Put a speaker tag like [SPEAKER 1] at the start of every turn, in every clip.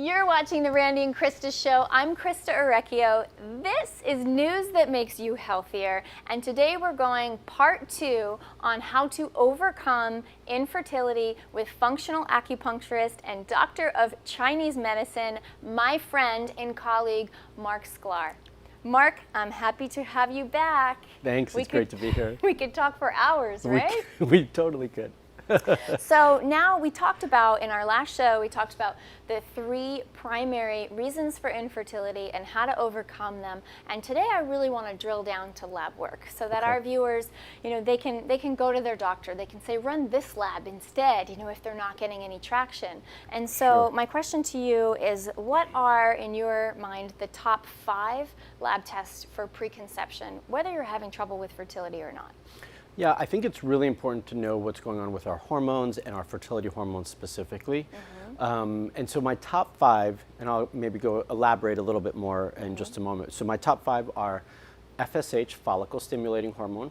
[SPEAKER 1] You're watching the Randy and Christa Show. I'm Christa Orecchio. This is news that makes you healthier. And today we're going part 2 on how to overcome infertility with functional acupuncturist and doctor of Chinese medicine, my friend and colleague, Marc Sklar. Marc, I'm happy to have you back.
[SPEAKER 2] Thanks, it's great to be here.
[SPEAKER 1] We could talk for hours, right?
[SPEAKER 2] We totally could.
[SPEAKER 1] So now we talked about, in our last show, we talked about the 3 primary reasons for infertility and how to overcome them. And today I really want to drill down to lab work so that our viewers, they can go to their doctor. They can say, run this lab instead, if they're not getting any traction. And so my question to you is, what are, in your mind, the top 5 lab tests for preconception, whether you're having trouble with fertility or not?
[SPEAKER 2] Yeah, I think it's really important to know what's going on with our hormones and our fertility hormones specifically. And so my top 5, and I'll maybe go elaborate a little bit more in just a moment. So my top 5 are FSH, follicle stimulating hormone,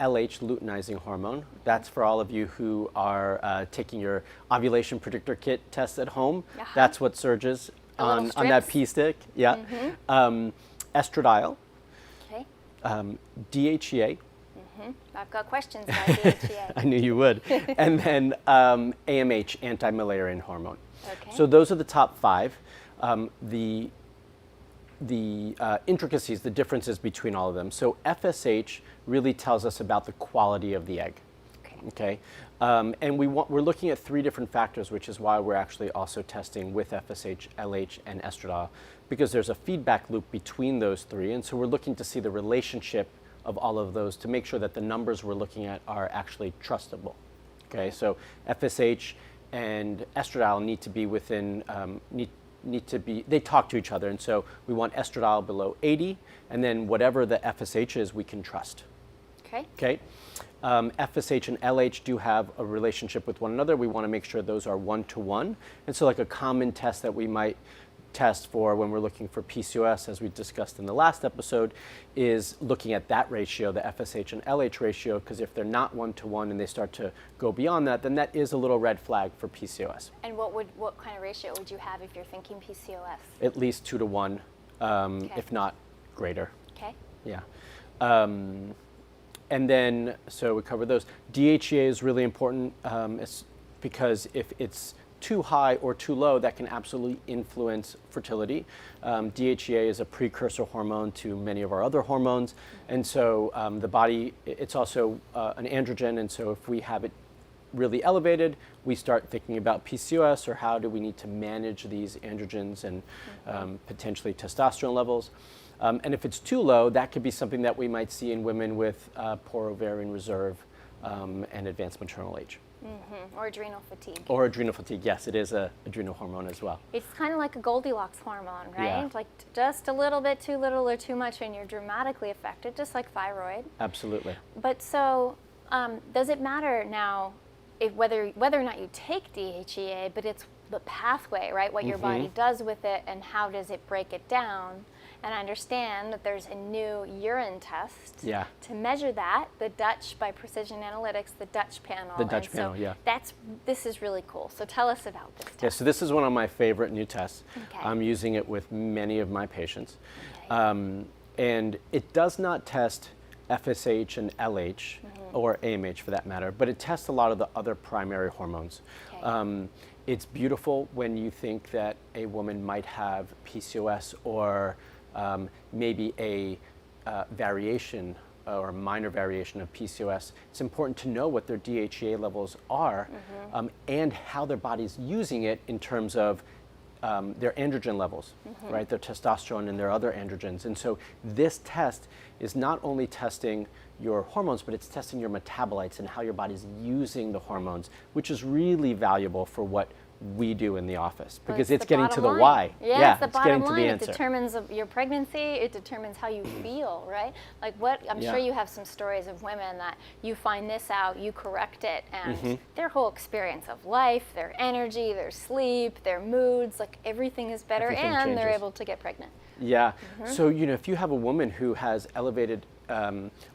[SPEAKER 2] LH, luteinizing hormone. That's for all of you who are taking your ovulation predictor kit tests at home. That's what surges on that pea stick. Yeah. Estradiol, DHEA.
[SPEAKER 1] I've got questions about DHEA.
[SPEAKER 2] I knew you would. And then AMH, anti-Müllerian hormone. So those are the top 5. The intricacies, the differences between all of them. So FSH really tells us about the quality of the egg. And we're looking at 3 different factors, which is why we're actually also testing with FSH, LH, and estradiol, because there's a feedback loop between those 3. And so we're looking to see the relationship of all of those to make sure that the numbers we're looking at are actually trustable. So FSH and estradiol need to be within, they talk to each other, and so we want estradiol below 80, and then whatever the FSH is, we can trust. FSH and LH do have a relationship with one another. We want to make sure those are 1-to-1, and so like a common test that we might test for when we're looking for PCOS, as we discussed in the last episode, is looking at that ratio, the FSH and LH ratio, because if they're not 1-to-1 and they start to go beyond that, then that is a little red flag for PCOS.
[SPEAKER 1] And what kind of ratio would you have if you're thinking PCOS?
[SPEAKER 2] At least 2-to-1, if not greater. Yeah. And then, so we covered those. DHEA is really important because if it's too high or too low, that can absolutely influence fertility. DHEA is a precursor hormone to many of our other hormones, and so the body, it's also an androgen, and so if we have it really elevated, we start thinking about PCOS, or how do we need to manage these androgens and potentially testosterone levels. And if it's too low, that could be something that we might see in women with poor ovarian reserve and advanced maternal age.
[SPEAKER 1] Or adrenal fatigue.
[SPEAKER 2] Or adrenal fatigue, yes, it is an adrenal hormone as well.
[SPEAKER 1] It's kind of like a Goldilocks hormone, right? Like just a little bit too little or too much, and you're dramatically affected, just like thyroid.
[SPEAKER 2] Absolutely.
[SPEAKER 1] But so, does it matter now whether or not you take DHEA, but it's the pathway, right? What your body does with it, and how does it break it down? And I understand that there's a new urine test to measure that, the Dutch, by Precision Analytics, the Dutch panel.
[SPEAKER 2] The Dutch panel,
[SPEAKER 1] This is really cool. So tell us about this test.
[SPEAKER 2] Yeah, so this is one of my favorite new tests. I'm using it with many of my patients. And it does not test FSH and LH, or AMH for that matter, but it tests a lot of the other primary hormones. It's beautiful when you think that a woman might have PCOS or maybe a variation or a minor variation of PCOS. It's important to know what their DHEA levels are and how their body's using it in terms of their androgen levels, right? Their testosterone and their other androgens. And so this test is not only testing your hormones, but it's testing your metabolites and how your body's using the hormones, which is really valuable for what we do in the office, because it's getting to the why.
[SPEAKER 1] Yeah, it's getting to the answer. It determines your pregnancy, it determines how you feel, right? Like I'm sure you have some stories of women that you find this out, you correct it, and their whole experience of life, their energy, their sleep, their moods, like everything is better, and they're able to get pregnant.
[SPEAKER 2] Yeah, so if you have a woman who has elevated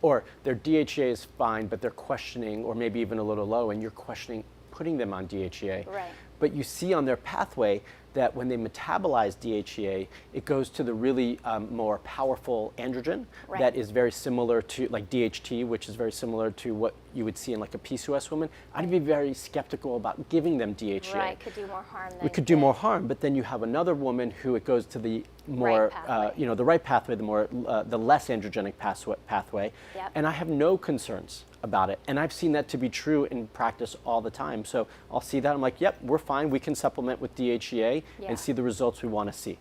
[SPEAKER 2] or their DHEA is fine, but they're questioning, or maybe even a little low, and you're questioning putting them on DHEA.
[SPEAKER 1] Right.
[SPEAKER 2] But you see on their pathway that when they metabolize DHEA, it goes to the really more powerful androgen that is very similar to like DHT, which is very similar to what you would see in like a PCOS woman. I'd be very skeptical about giving them DHEA.
[SPEAKER 1] Right, could do more harm than
[SPEAKER 2] it could do more harm, but then you have another woman who it goes to the more, the right pathway, the more, the less androgenic pathway, and I have no concerns about it. And I've seen that to be true in practice all the time. So I'll see that, I'm like, yep, we're fine, we can supplement with DHEA and see the results we want to see.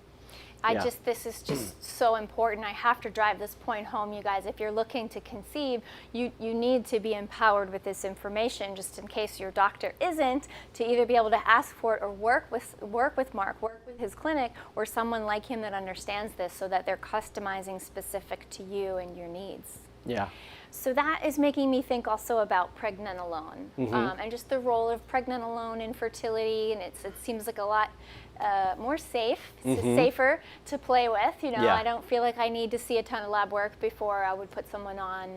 [SPEAKER 1] This is just so important. I have to drive this point home, you guys. If you're looking to conceive, you need to be empowered with this information, just in case your doctor isn't, to either be able to ask for it or work with Marc, work with his clinic, or someone like him that understands this, so that they're customizing specific to you and your needs.
[SPEAKER 2] Yeah.
[SPEAKER 1] So that is making me think also about pregnenolone and just the role of pregnenolone in fertility, and it seems like a lot more safe, safer to play with. You know, I don't feel like I need to see a ton of lab work before I would put someone on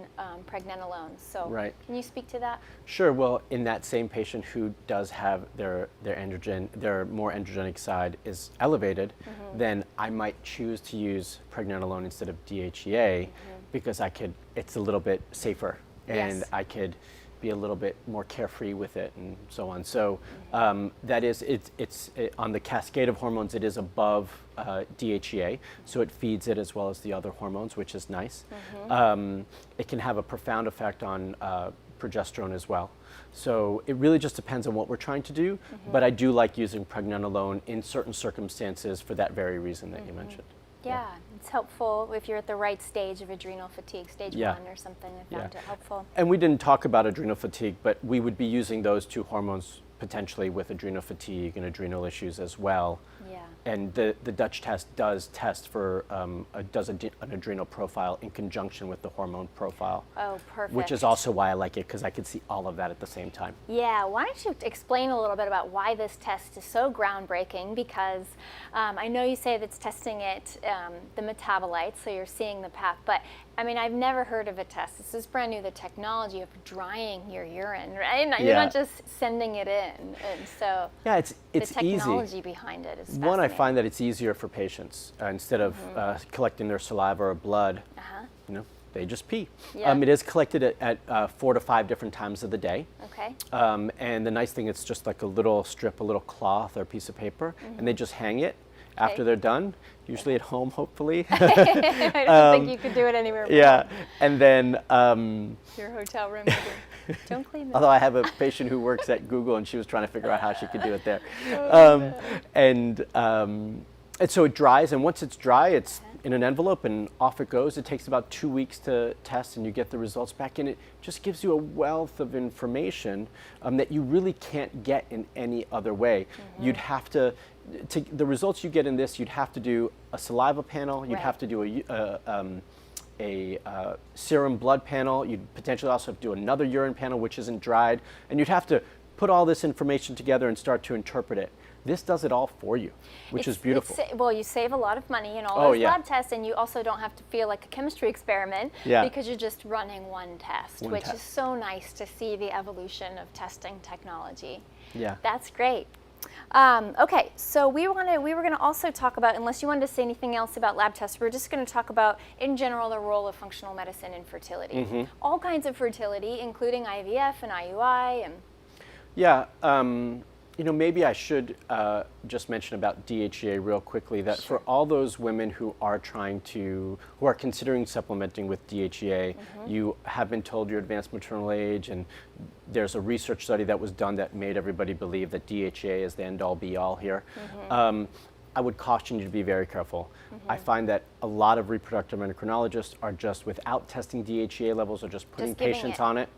[SPEAKER 1] pregnenolone. So can you speak to that?
[SPEAKER 2] Sure. Well, in that same patient who does have their more androgenic side is elevated, then I might choose to use pregnenolone instead of DHEA because it's a little bit safer and I could be a little bit more carefree with it and so on. So that is, it's on the cascade of hormones, it is above DHEA, so it feeds it as well as the other hormones, which is nice. It can have a profound effect on progesterone as well. So it really just depends on what we're trying to do, but I do like using pregnenolone in certain circumstances for that very reason that you mentioned.
[SPEAKER 1] Yeah, it's helpful if you're at the right stage of adrenal fatigue, stage 1 or something. I found it helpful.
[SPEAKER 2] And we didn't talk about adrenal fatigue, but we would be using those two hormones potentially with adrenal fatigue and adrenal issues as well. And the Dutch test does test for an adrenal profile in conjunction with the hormone profile. Oh, perfect. Which is also why I like it, because I could see all of that at the same time.
[SPEAKER 1] Yeah, why don't you explain a little bit about why this test is so groundbreaking, because I know you say that's testing it, the metabolites, so you're seeing the path, but I mean, I've never heard of a test. This is brand new, the technology of drying your urine, right? You're not just sending it in. And so
[SPEAKER 2] it's
[SPEAKER 1] the technology
[SPEAKER 2] easy.
[SPEAKER 1] behind it is fascinating.
[SPEAKER 2] One, I find that it's easier for patients. Instead of collecting their saliva or blood, you know, they just pee. It is collected at 4 to 5 different times of the day. Okay. And the nice thing, it's just like a little strip, a little cloth or a piece of paper, and they just hang it after they're done, usually at home, hopefully.
[SPEAKER 1] I don't think you could do it anywhere.
[SPEAKER 2] And then
[SPEAKER 1] your hotel room. Don't clean that.
[SPEAKER 2] Although I have a patient who works at Google, and she was trying to figure out how she could do it there. And so it dries, and once it's dry, it's in an envelope and off it goes. It takes about 2 weeks to test, and you get the results back, and it just gives you a wealth of information that you really can't get in any other way. You'd have to the results you get in this, you'd have to do a saliva panel, you'd have to do a serum blood panel, you'd potentially also have to do another urine panel which isn't dried, and you'd have to put all this information together and start to interpret it. This does it all for you, which is beautiful.
[SPEAKER 1] Well, you save a lot of money in all those lab tests, and you also don't have to feel like a chemistry experiment because you're just running one test, which is so nice to see the evolution of testing technology. Yeah. That's great. Okay, so we were going to also talk about, unless you wanted to say anything else about lab tests, we're just going to talk about, in general, the role of functional medicine in fertility. All kinds of fertility, including IVF and IUI. And
[SPEAKER 2] yeah, you know, maybe I should just mention about DHEA real quickly, that for all those women who are considering supplementing with DHEA, you have been told your advanced maternal age, and there's a research study that was done that made everybody believe that DHEA is the end-all be-all here. I would caution you to be very careful. I find that a lot of reproductive endocrinologists are just, without testing DHEA levels, are just putting patients on it.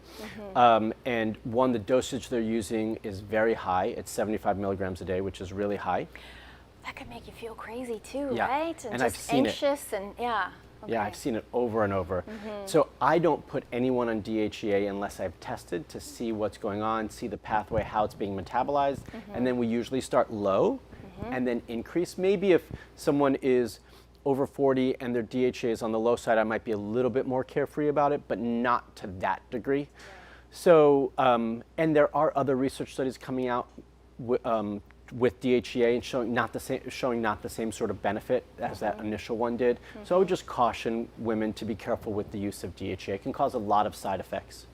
[SPEAKER 2] And one, the dosage they're using is very high. It's 75 milligrams a day, which is really high.
[SPEAKER 1] That could make you feel crazy too, right?
[SPEAKER 2] And
[SPEAKER 1] just
[SPEAKER 2] I've seen
[SPEAKER 1] anxious
[SPEAKER 2] it. Yeah, I've seen it over and over. So I don't put anyone on DHEA unless I've tested to see what's going on, see the pathway, how it's being metabolized, and then we usually start low and then increase. Maybe if someone is over 40 and their DHEA is on the low side, I might be a little bit more carefree about it, but not to that degree. So, and there are other research studies coming out with DHEA and showing not the same sort of benefit as that initial one did. So I would just caution women to be careful with the use of DHEA. It can cause a lot of side effects.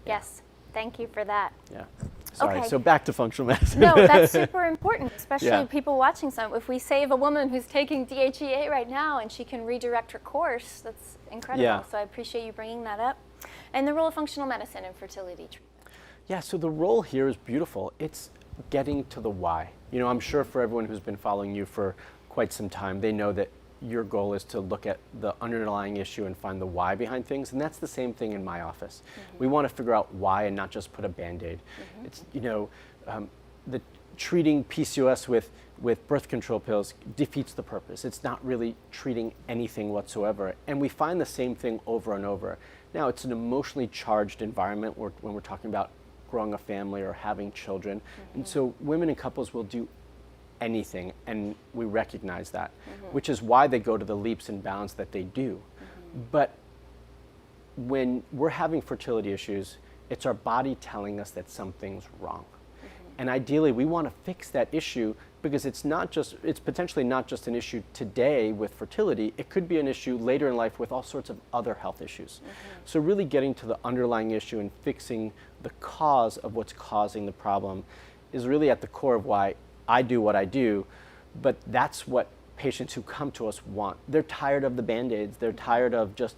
[SPEAKER 1] Yes, thank you for that.
[SPEAKER 2] Yeah. Sorry,
[SPEAKER 1] Okay.
[SPEAKER 2] so back to functional medicine.
[SPEAKER 1] No, that's super important, especially
[SPEAKER 2] Yeah.
[SPEAKER 1] people watching some. If we save a woman who's taking DHEA right now and she can redirect her course, that's incredible.
[SPEAKER 2] Yeah.
[SPEAKER 1] So I appreciate you bringing that up. And the role of functional medicine in fertility treatment.
[SPEAKER 2] Yeah, so the role here is beautiful. It's getting to the why. You know, I'm sure for everyone who's been following you for quite some time, they know that your goal is to look at the underlying issue and find the why behind things, and that's the same thing in my office. We want to figure out why and not just put a Band-Aid. It's, you know, the treating PCOS with birth control pills defeats the purpose. It's not really treating anything whatsoever, and we find the same thing over and over. Now, it's an emotionally charged environment when we're talking about growing a family or having children, and so women and couples will do anything, and we recognize that, which is why they go to the leaps and bounds that they do. But when we're having fertility issues, it's our body telling us that something's wrong. And ideally, we want to fix that issue because it's potentially not just an issue today with fertility, it could be an issue later in life with all sorts of other health issues. So really getting to the underlying issue and fixing the cause of what's causing the problem is really at the core of why I do what I do, but that's what patients who come to us want. They're tired of the Band-Aids. They're tired of just,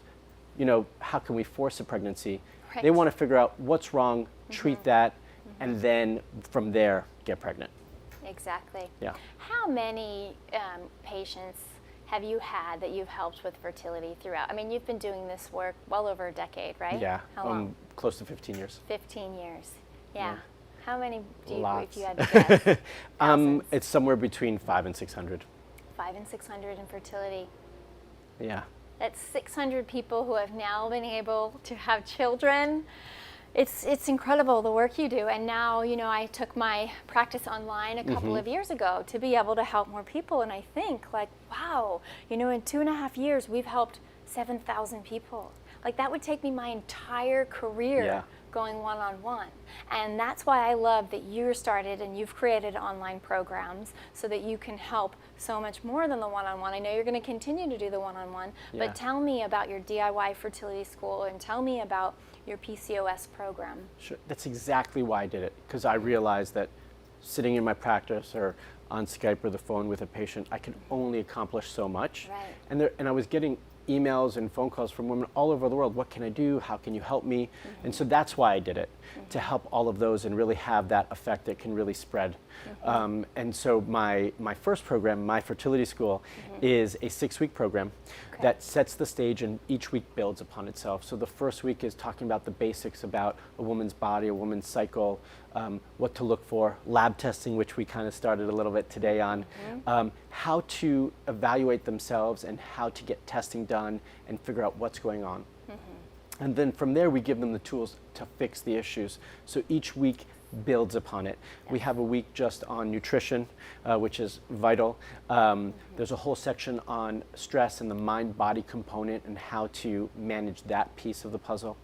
[SPEAKER 2] you know, how can we force a pregnancy?
[SPEAKER 1] Right.
[SPEAKER 2] They want to figure out what's wrong, treat that, and then from there, get pregnant.
[SPEAKER 1] Exactly.
[SPEAKER 2] Yeah.
[SPEAKER 1] How many patients have you had that you've helped with fertility throughout? I mean, you've been doing this work well over a decade, right?
[SPEAKER 2] Yeah,
[SPEAKER 1] How long?
[SPEAKER 2] close to 15 years.
[SPEAKER 1] 15 years. Yeah. How many do you,
[SPEAKER 2] Lots.
[SPEAKER 1] if you had to guess? Thousands?
[SPEAKER 2] It's somewhere between 500 and 600.
[SPEAKER 1] 500 and 600 in fertility.
[SPEAKER 2] Yeah.
[SPEAKER 1] That's 600 people who have now been able to have children. It's incredible the work you do. And now, you know, I took my practice online a couple of years ago to be able to help more people. And I think, like, wow, you know, in 2.5 years, we've helped 7,000 people. Like, that would take me my entire career going one-on-one. And that's why I love that you're started and you've created online programs so that you can help so much more than the one-on-one. I know you're going to continue to do the one-on-one, but tell me about your DIY fertility school and tell me about your PCOS program.
[SPEAKER 2] Sure. That's exactly why I did it, because I realized that sitting in my practice or on Skype or the phone with a patient, I could only accomplish so much.
[SPEAKER 1] Right.
[SPEAKER 2] And I was getting emails and phone calls from women all over the world. What can I do? How can you help me? And so that's why I did it, to help all of those and really have that effect that can really spread. And so my first program, my fertility school, is a 6-week program that sets the stage and each week builds upon itself. So the first week is talking about the basics about a woman's body, a woman's cycle, what to look for, lab testing, which we kind of started a little bit today on, how to evaluate themselves and how to get testing done and figure out what's going on. And then from there, we give them the tools to fix the issues. So each week builds upon it. We have a week just on nutrition, which is vital. There's a whole section on stress and the mind-body component and how to manage that piece of the puzzle.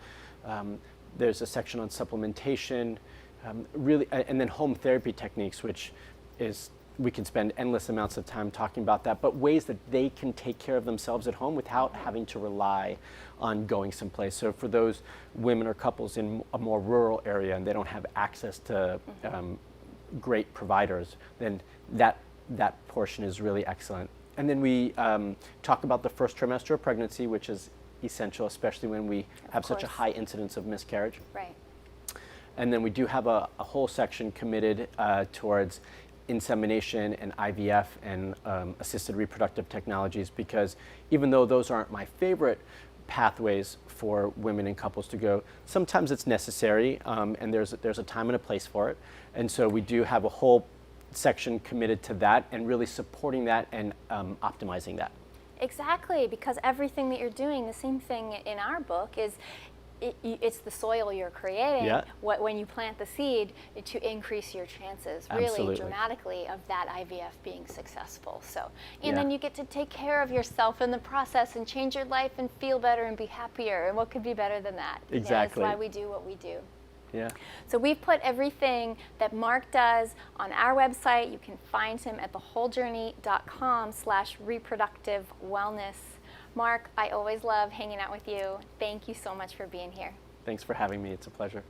[SPEAKER 2] There's a section on supplementation, and then home therapy techniques, which is, we can spend endless amounts of time talking about that, but ways that they can take care of themselves at home without having to rely on going someplace. So for those women or couples in a more rural area and they don't have access to great providers, then that portion is really excellent. And then we talk about the first trimester of pregnancy, which is essential, especially when we have such a high incidence of miscarriage.
[SPEAKER 1] Right.
[SPEAKER 2] And then we do have a whole section committed towards insemination and IVF and assisted reproductive technologies, because even though those aren't my favorite pathways for women and couples to go, sometimes it's necessary, and there's a time and a place for it. And so we do have a whole section committed to that and really supporting that and optimizing that.
[SPEAKER 1] Exactly, because everything that you're doing, the same thing in our book is, it's the soil you're creating when you plant the seed to increase your chances really dramatically of that IVF being successful. So, and then you get to take care of yourself in the process and change your life and feel better and be happier. And what could be better than that?
[SPEAKER 2] Exactly.
[SPEAKER 1] That's why we do what we do.
[SPEAKER 2] Yeah.
[SPEAKER 1] So we've put everything that Marc does on our website. You can find him at thewholejourney.com/reproductive wellness. Marc, I always love hanging out with you. Thank you so much for being here.
[SPEAKER 2] Thanks for having me. It's a pleasure.